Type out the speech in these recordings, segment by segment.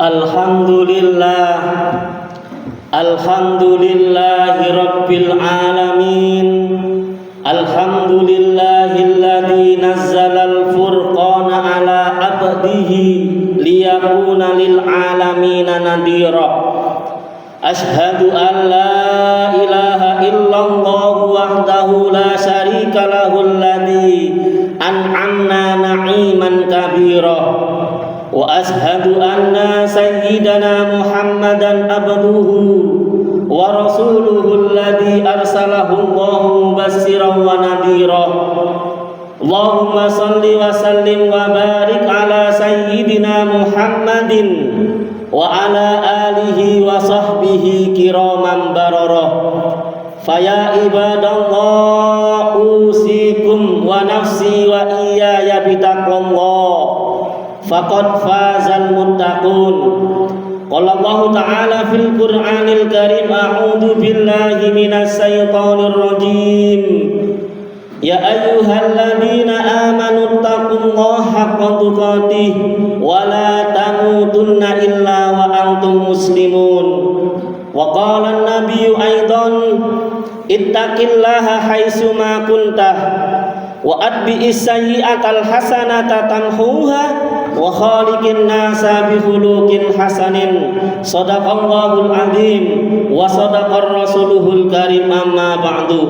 Alhamdulillah, alhamdulillahi rabbil alamin. Alhamdulillahilladzi nazzalal furqana ala abdihi liyakuna lil alamina nadhira. Ashhadu an la ilaha illallah wahdahu la syarika lahul ladzi an'amna na'iman kabira. Wa ashhadu anna sayyidana Muhammadan abduhu wa rasuluhu alladzi arsalahu Allahu mubassiran wa nadhira. Allahumma salli wa sallim wa barik ala sayyidina Muhammadin wa ala alihi wa sahbihi kiraman bararah. Faya ibadallah usikum wa nafsi wa iyaya bitaqwallah. Faqad fazal muttaqun. Qala Allah Ta'ala fil Qur'anil Karim, a'udzu billahi minas syaitonir rajim. Ya ayyuhalladzina amanu taqullaha haqqa tuqatih wa la tamutunna illa wa antum muslimun. Wa qala an-nabiyyu aidan ittaqillaha haitsu ma kuntah wa atbi'is sayyi'atal hasanata tamhuha wa khaliqin nasa bi khuluqin hasanin. Shadaqallahul azim wa shadaqar rasuluhul karim. Amma ba'du.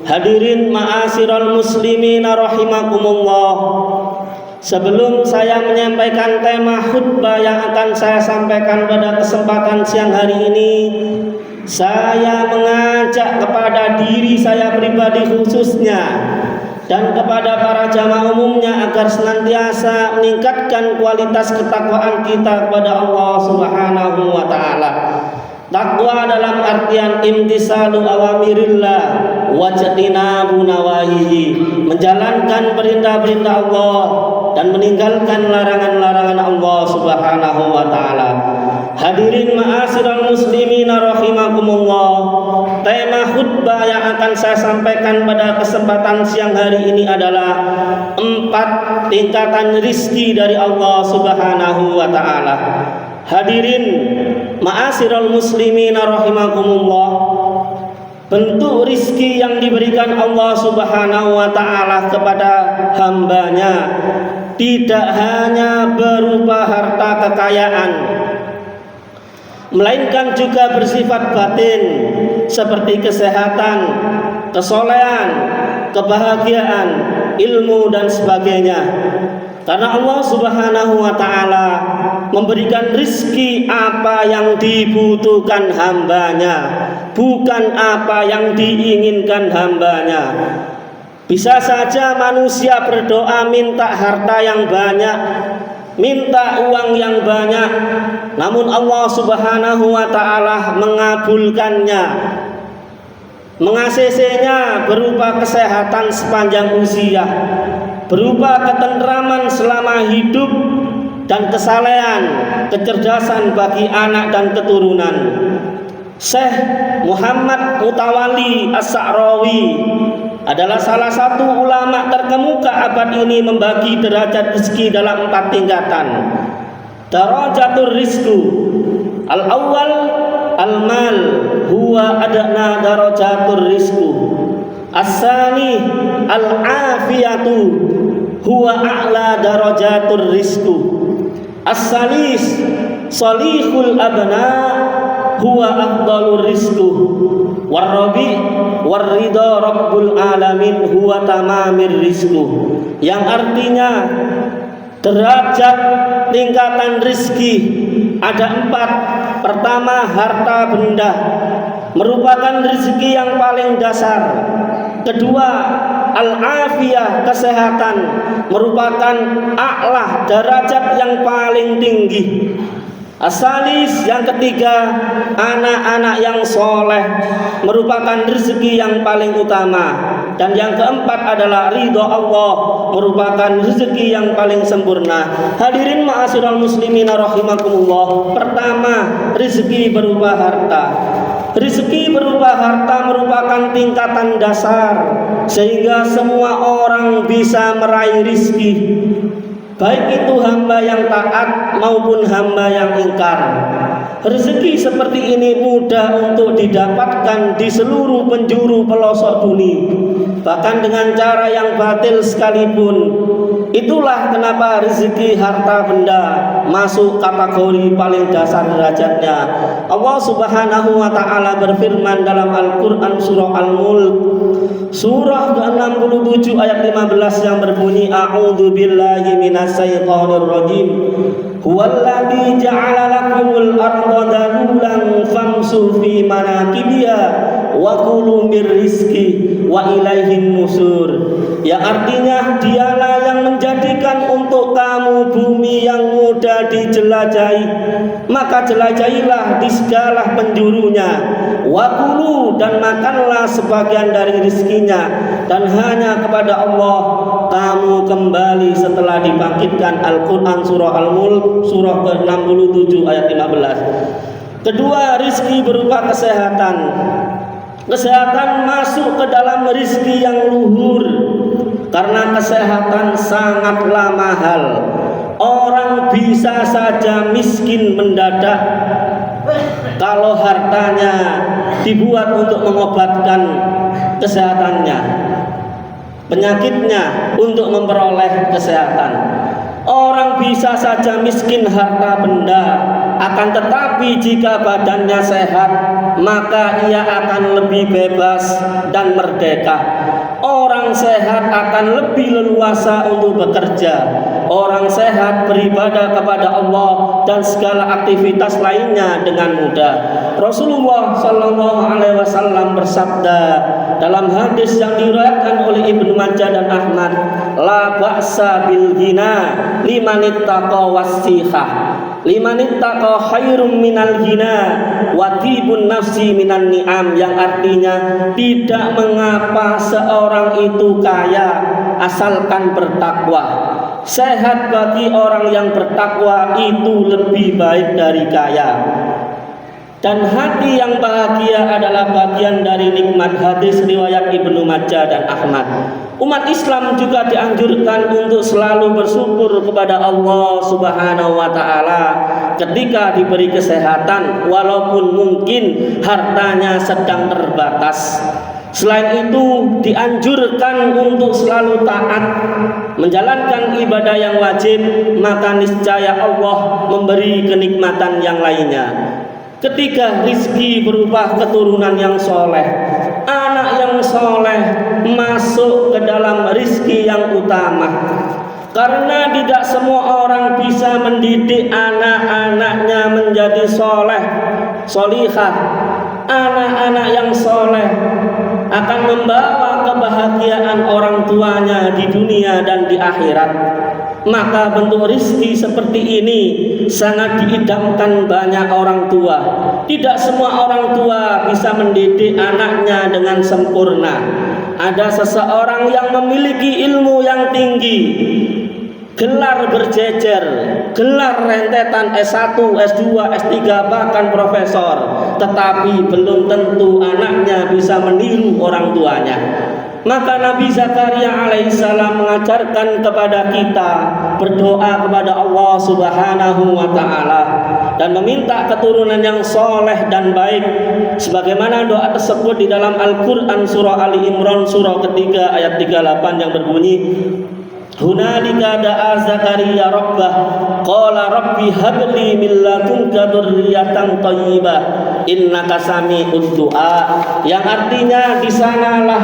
Hadirin ma'asyiral muslimin rahimakumullah. Sebelum saya menyampaikan tema khutbah yang akan saya sampaikan pada kesempatan siang hari ini, saya mengajak kepada diri saya pribadi khususnya dan kepada para jamaah umumnya agar senantiasa meningkatkan kualitas ketakwaan kita kepada Allah Subhanahu wa taala. Takwa dalam artian imtisalu awamirillah wajtinabu nawahihi, menjalankan perintah-perintah Allah dan meninggalkan larangan-larangan Allah Subhanahu wa taala. Hadirin ma'asyiral muslimin rahimakumullah. Tema khutbah yang akan saya sampaikan pada kesempatan siang hari ini adalah 4 tingkatan rizki dari Allah Subhanahu wa taala. Hadirin ma'asyiral muslimin rahimakumullah. Bentuk rizki yang diberikan Allah Subhanahu wa ta'ala kepada hambanya tidak hanya berupa harta kekayaan, melainkan juga bersifat batin seperti kesehatan, kesolehan, kebahagiaan, ilmu dan sebagainya. Karena Allah Subhanahu wa ta'ala memberikan rizki apa yang dibutuhkan hambanya, bukan apa yang diinginkan hambanya. Bisa saja manusia berdoa minta harta yang banyak, minta uang yang banyak, namun Allah Subhanahu wa ta'ala mengabulkannya, meng-ACC-nya berupa kesehatan sepanjang usia, berupa ketentraman selama hidup, dan kesalehan, kecerdasan bagi anak dan keturunan. Syekh Muhammad Mutawalli As-Sa'rawi adalah salah satu ulama terkemuka abad ini membagi derajat rezeki dalam 4 tingkatan. Darajatul rizku al-awwal al-mal huwa adna darajatul rizku. As-sani al-afiyatu huwa a'la darajatul rizku. As-salis salihul abna huwa afdalur rizku. War-rabi war-ridha rabbul alamin huwa tamamir rizku. Yang artinya derajat tingkatan rizki ada 4. Pertama, harta benda merupakan rezeki yang paling dasar. Kedua, al-afiyah, kesehatan merupakan a'lah, derajat yang paling tinggi. Asalis, yang ketiga, anak-anak yang soleh merupakan rezeki yang paling utama. Dan yang keempat adalah ridho Allah, merupakan rezeki yang paling sempurna. Hadirin ma'asyiral muslimin rahimakumullah. Pertama, rezeki berupa harta. Rezeki berupa harta merupakan tingkatan dasar sehingga semua orang bisa meraih rezeki. baik itu hamba yang taat maupun hamba yang ingkar. Rezeki seperti ini mudah untuk didapatkan di seluruh penjuru pelosok bumi, bahkan dengan cara yang batil sekalipun. Itulah kenapa rezeki harta benda masuk kategori paling dasar derajatnya. Allah Subhanahu wa taala berfirman dalam Al-Qur'an surah Al-Mulk surah ke-67 ayat 15 yang berbunyi, A'udzu billahi minasyaitonir rajim. Huwallazi ja'ala lakumul arda dalulan famsu fi manakibiha wa kulu mir rizqi wa ilaihin nusur. Yang artinya dialah yang menjadikan untuk kamu bumi yang mudah dijelajahi, maka jelajahilah di segala penjurunya. Wakulu, dan makanlah sebagian dari rizkinya, dan hanya kepada Allah kamu kembali setelah dibangkitkan. Al-Quran surah Al-Mulk surah ke-67 ayat 15. Kedua, rizki berupa kesehatan. Kesehatan masuk ke dalam rizki yang luhur, karena kesehatan sangatlah mahal. Orang bisa saja miskin mendadak kalau hartanya dibuat untuk mengobatkan kesehatannya, penyakitnya, untuk memperoleh kesehatan. Orang bisa saja miskin harta benda, akan tetapi jika badannya sehat, maka ia akan lebih bebas dan merdeka. Orang sehat akan lebih leluasa untuk bekerja. Orang sehat beribadah kepada Allah dan segala aktivitas lainnya dengan mudah. Rasulullah Shallallahu Alaihi Wasallam bersabda dalam hadis yang diriwayatkan oleh Ibnu Majah dan Ahmad, la ba'sa bil ghina liman ittaqa wasihah, liman ittaqa khairum minal ghina wa tibun nafsi minan ni'am. Yang artinya tidak mengapa seorang itu kaya asalkan bertakwa. Sehat bagi orang yang bertakwa itu lebih baik dari kaya. Dan hati yang bahagia adalah bagian dari nikmat. Hadis riwayat Ibnu Majah dan Ahmad. Umat Islam juga dianjurkan untuk selalu bersyukur kepada Allah Subhanahu wa taala ketika diberi kesehatan, walaupun mungkin hartanya sedang terbatas. Selain itu, dianjurkan untuk selalu taat, menjalankan ibadah yang wajib, maka niscaya Allah memberi kenikmatan yang lainnya. Ketiga, rizki berupa keturunan yang soleh. Anak yang soleh masuk ke dalam rizki yang utama, karena tidak semua orang bisa mendidik anak-anaknya menjadi soleh, solihah. Anak-anak yang soleh akan membawa kebahagiaan orang tuanya di dunia dan di akhirat. Maka bentuk rizki seperti ini sangat diidamkan banyak orang tua. Tidak semua orang tua bisa mendidik anaknya dengan sempurna. Ada seseorang yang memiliki ilmu yang tinggi, gelar berjejer, gelar rentetan S1, S2, S3, bahkan profesor, tetapi belum tentu anaknya bisa meniru orang tuanya. Maka Nabi Zakaria alaihissalam mengajarkan kepada kita berdoa kepada Allah Subhanahu wa taala dan meminta keturunan yang soleh dan baik, sebagaimana doa tersebut di dalam Al-Quran surah Ali Imran surah ketiga ayat 38 yang berbunyi, Hunalika da'a Zakaria rabbah qala rabbi habli min ladunka dzurriyyatan thayyibah innaka sami'ud du'a. Yang artinya di sanalah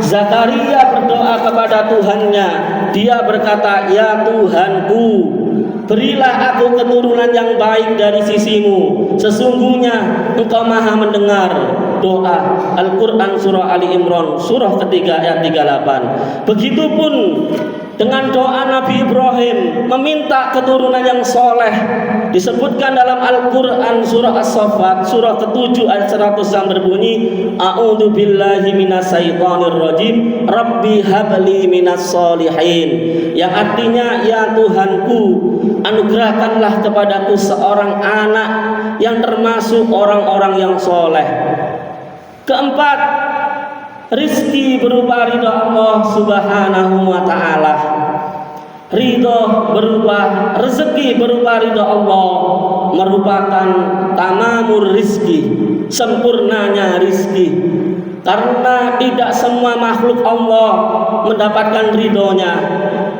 Zakaria berdoa kepada Tuhannya. Dia berkata, ya Tuhanku, berilah aku keturunan yang baik dari sisimu. Sesungguhnya Engkau Maha mendengar doa. Al-Quran surah Ali Imran surah ketiga ayat 38. Begitupun dengan doa Nabi Ibrahim meminta keturunan yang soleh, disebutkan dalam Al-Quran surah As-Saffat surah ke-7 ayat 100 yang berbunyi, A'udzu billahi minasyaitonir rajim rabbi habli minas solihin. Yang artinya, ya Tuhanku, anugerahkanlah kepadaku seorang anak yang termasuk orang-orang yang soleh. Keempat, rizki berupa ridha Allah Subhanahu wa ta'ala. ridho berupa rezeki, berupa ridho Allah merupakan tamamur rizki, sempurnanya rizki. Karena tidak semua makhluk Allah mendapatkan ridhonya.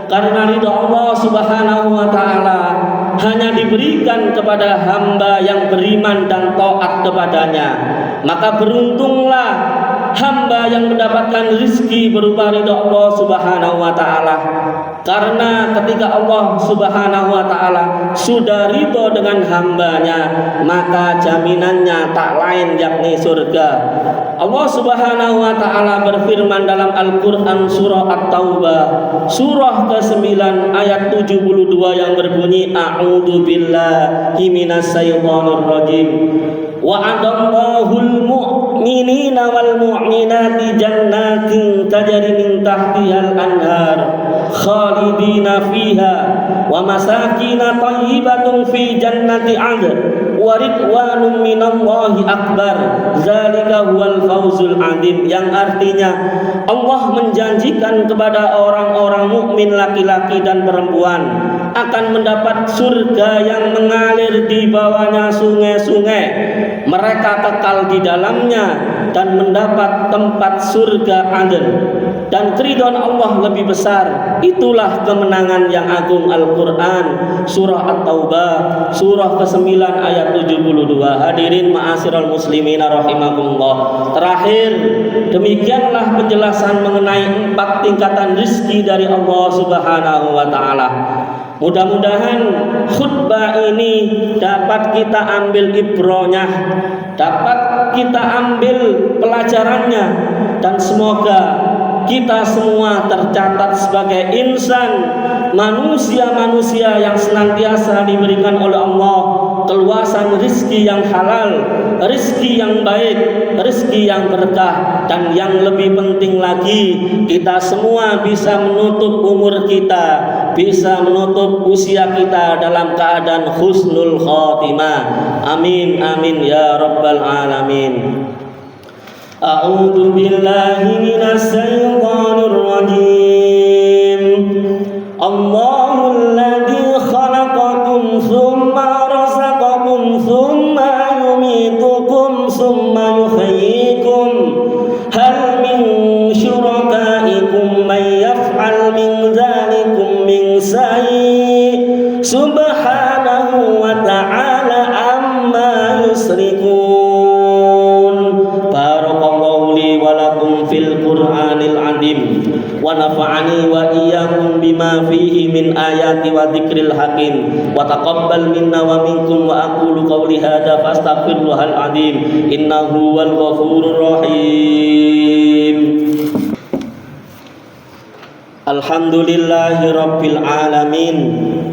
Karena ridho Allah subhanahu wa ta'ala hanya diberikan kepada hamba yang beriman dan taat kepadanya. Maka beruntunglah hamba yang mendapatkan rizki berupa ridho Allah subhanahu wa ta'ala. Karena ketika Allah subhanahu wa ta'ala sudah ridho dengan hambanya, maka jaminannya tak lain yakni surga. Allah subhanahu wa ta'ala berfirman dalam Al-Quran surah At-Taubah surah ke-9 ayat 72 yang berbunyi, A'udzu billahi minas syaitonir rajim. Wa'adallahul mu'minina wal mu'minati jannatin tajri min tahtihal anhar khalidina fiha wa masakina thayyibatun fi jannati 'adn wa ridwanun minallahi akbar zalika huwal fawzul 'adzim, yang artinya Allah menjanjikan kepada orang-orang mukmin laki-laki dan perempuan akan mendapat surga yang mengalir di bawahnya sungai-sungai, mereka kekal di dalamnya dan mendapat tempat surga Aden, dan keridhaan Allah lebih besar. Itulah kemenangan yang agung. Al-Quran surah At-Taubah surah ke-9 ayat 72. Hadirin ma'asyiral muslimin rahimakumullah. Terakhir, demikianlah penjelasan mengenai 4 tingkatan rizki dari Allah subhanahu wa ta'ala. Mudah-mudahan khutbah ini dapat kita ambil ibrahnya, dapat kita ambil pelajarannya, dan semoga kita semua tercatat sebagai insan, manusia-manusia yang senantiasa diberikan oleh Allah keluasan rizki yang halal, rizki yang baik, rizki yang berkah, dan yang lebih penting lagi, kita semua bisa menutup umur kita, bisa menutup usia kita dalam keadaan husnul khotimah. Amin amin ya rabbal alamin. A'udzu billahi minas syaitonir rajim. Allahul ladzi khalaqakum tsumma razaqakum tsumma yumitukum tsumma yuhyikum. Hal min syurakaikum may yaf'al min dzalikum min syai' subhanahu wa ta'ala amma yusyrikun. Fil Qur'anil Azim wa nafa'ani wa iyyakum bima fihi min ayati wa dzikril hakim wa taqabbal minna wa minkum wa aqulu qawli hadza fastaghfirullahal azim innahu wal ghafurur rahim. Alhamdulillahi rabbil alamin.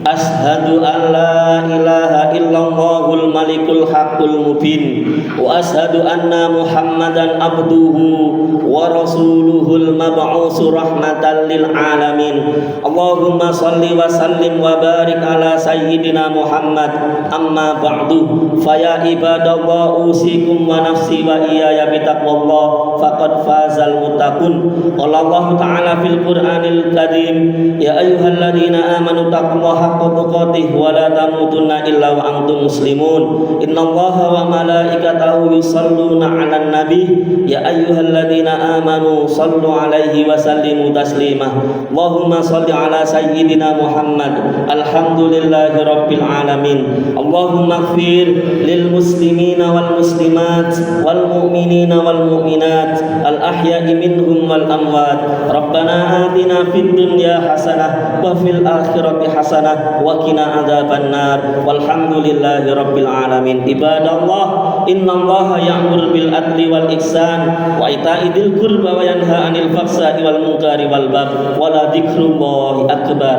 Ashhadu an la ilaha illallahul malikul haqqul mubin wa ashhadu anna Muhammadan abduhu wa rasuluhul mab'usu rahmatan lil alamin. Allahumma salli wa sallim wa barik ala sayyidina Muhammad. Amma ba'du, faya ibadallah usikum wa nafsi wa iyaya bitaqwallah faqad fazal muttaqun. Qala Allah ta'ala fil Qur'anil karim, ya ayyuhalladzina amanu taqullaha haqqa tuqatih wa la tamutunna illa wa antum muslimun. Innallaha wa malaikatahu yusalluna 'alan nabi ya ayyuhalladzina amanu sallu 'alaihi wa sallimu taslima. Allahumma shalli 'ala sayyidina Muhammad. Alhamdulillahi rabbil alamin. Allahumma ighfir lil muslimina wal muslimat wal mu'minina wal mu'minat al ahya'i minhum wal amwat. Rabbana atina fid dunya hasanah wa fil akhirati hasanah wa qina adzabannar. Walhamdulillahi rabbil alamin. Ibadallah, innallaha ya'muru bil adli wal ihsan wa ita'i dzil qurba wa yanha 'anil fahsya'i wal munkari wal baghi wa la dzikrullahi akbar.